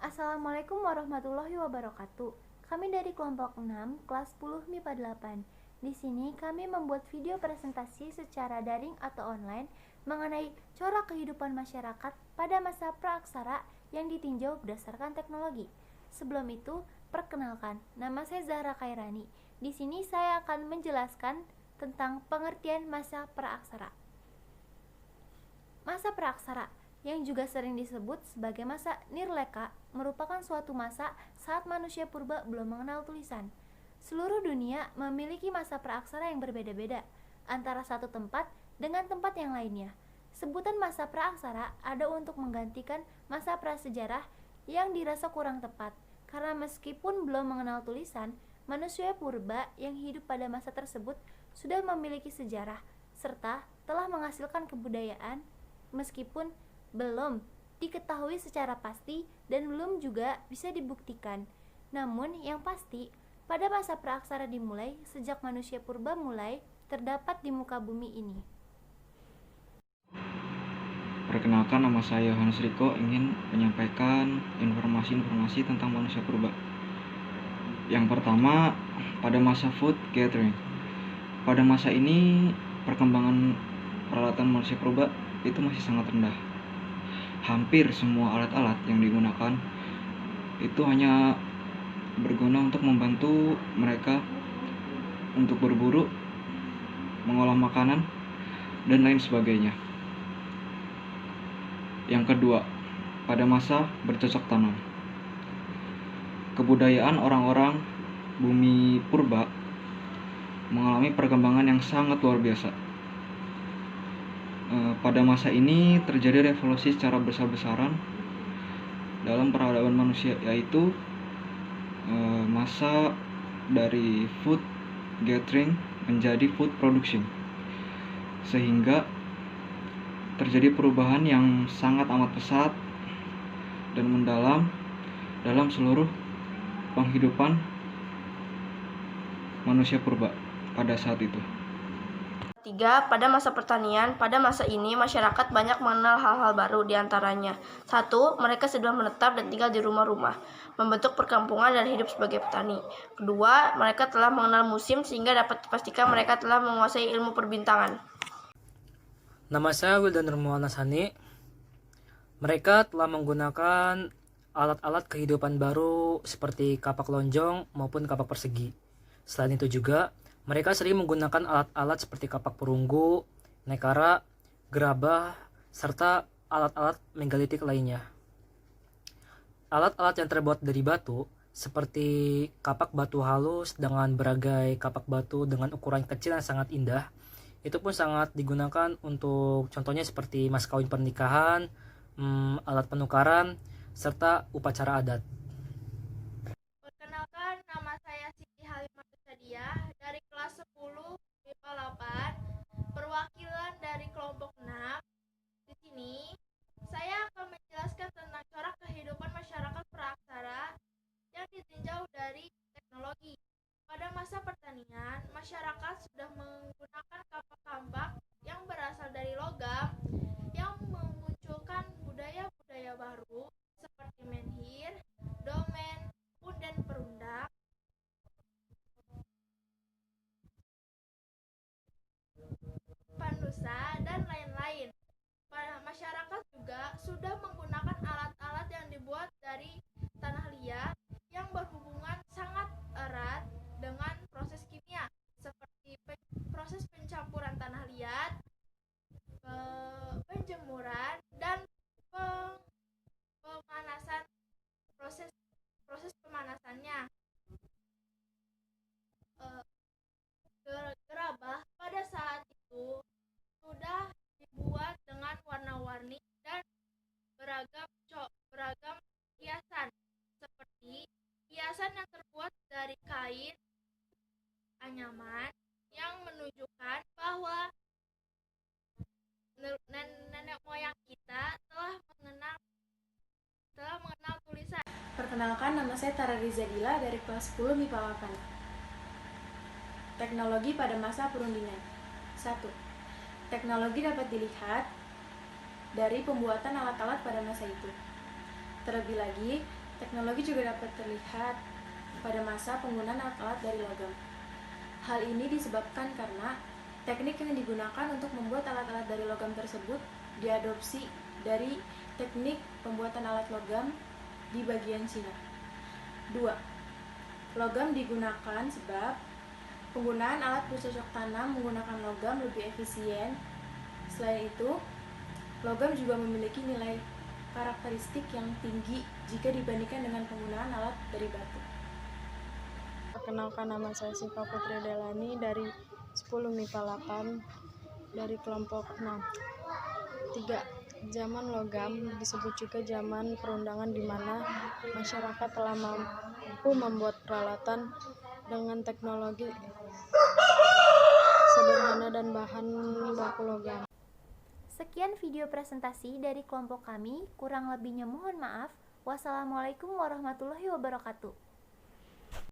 Assalamualaikum warahmatullahi wabarakatuh. Kami dari kelompok 6, kelas 10 MIPA 8. Di sini kami membuat video presentasi secara daring atau online mengenai corak kehidupan masyarakat pada masa praaksara yang ditinjau berdasarkan teknologi. Sebelum itu, perkenalkan, nama saya Zahra Khairani. Di sini saya akan menjelaskan tentang pengertian masa praaksara. Masa praaksara yang juga sering disebut sebagai masa Nirleka merupakan suatu masa saat manusia purba belum mengenal tulisan. Seluruh dunia memiliki masa praaksara yang berbeda-beda antara satu tempat dengan tempat yang lainnya. Sebutan masa praaksara ada untuk menggantikan masa prasejarah yang dirasa kurang tepat, karena meskipun belum mengenal tulisan, manusia purba yang hidup pada masa tersebut sudah memiliki sejarah serta telah menghasilkan kebudayaan meskipun belum diketahui secara pasti dan belum juga bisa dibuktikan. Namun yang pasti, pada masa praaksara dimulai sejak manusia purba mulai terdapat di muka bumi ini. Perkenalkan, nama saya Hans Riko, ingin menyampaikan informasi-informasi tentang manusia purba. Yang pertama, pada masa food gathering. Pada masa ini, perkembangan peralatan manusia purba itu masih sangat rendah. Hampir semua alat-alat yang digunakan itu hanya berguna untuk membantu mereka untuk berburu, mengolah makanan, dan lain sebagainya. Yang kedua, pada masa bercocok tanam. Kebudayaan orang-orang bumi purba mengalami perkembangan yang sangat luar biasa. Pada masa ini terjadi revolusi secara besar-besaran dalam peradaban manusia, yaitu masa dari food gathering menjadi food production, sehingga terjadi perubahan yang sangat amat pesat dan mendalam dalam seluruh penghidupan manusia purba pada saat itu. Tiga, pada masa pertanian, pada masa ini masyarakat banyak mengenal hal-hal baru diantaranya. Satu, mereka sudah menetap dan tinggal di rumah-rumah, membentuk perkampungan dan hidup sebagai petani. Kedua, mereka telah mengenal musim sehingga dapat dipastikan mereka telah menguasai ilmu perbintangan. Nama saya Wildan Nurmuhammad Nasani. Mereka telah menggunakan alat-alat kehidupan baru seperti kapak lonjong maupun kapak persegi. Selain itu juga, mereka sering menggunakan alat-alat seperti kapak perunggu, nekara, gerabah, serta alat-alat megalitik lainnya. Alat-alat yang terbuat dari batu, seperti kapak batu halus dengan berbagai kapak batu dengan ukuran kecil yang sangat indah, itu pun sangat digunakan untuk contohnya seperti mas kawin pernikahan, alat penukaran, serta upacara adat. Perkenalkan, nama saya Siti Halimah Sadiah dari kelas 10 MIPA 8, perwakilan dari kelompok 6. Di sini, saya akan menjelaskan tentang corak kehidupan masyarakat praaksara yang ditinjau dari teknologi. Pada masa pertanian, masyarakat sudah menggunakan kapak-kapak yang berasal dari logam yang memunculkan budaya-budaya baru seperti menhir, domen, punden perundak, panusa, dan lain-lain. Masyarakat juga sudah menggunakan alat-alat yang dibuat dari tanah liat yang berhubungan sangat erat dengan proses kimia seperti proses pencampuran tanah liat, penjemuran, dan pemanasan, proses pemanasannya. Gerabah pada saat itu sudah dibuat dengan warna-warni dan beragam hiasan, seperti hiasan yang terbuat dari kain anyaman yang menunjukkan bahwa nenek moyang kita telah mengenal tulisan. Perkenalkan, nama saya Tara Rizadila dari kelas 10 MIPA 8. Teknologi pada masa perundingan. 1. Teknologi dapat dilihat dari pembuatan alat-alat pada masa itu. Terlebih lagi, Teknologi juga dapat terlihat pada masa penggunaan alat-alat dari logam. Hal ini disebabkan karena teknik yang digunakan untuk membuat alat-alat dari logam tersebut diadopsi dari teknik pembuatan alat logam di bagian Cina. 2. Logam digunakan sebab penggunaan alat bercocok tanam menggunakan logam lebih efisien. Selain itu, logam juga memiliki nilai karakteristik yang tinggi jika dibandingkan dengan penggunaan alat dari batu. Perkenalkan, nama saya Siva Putri Delani dari 10 MIPA 8 dari kelompok 6. 3. Zaman logam disebut juga zaman perundangan di mana masyarakat telah mampu membuat peralatan dengan teknologi sederhana dan bahan baku logam. Sekian video presentasi dari kelompok kami, kurang lebihnya mohon maaf. Wassalamualaikum warahmatullahi wabarakatuh.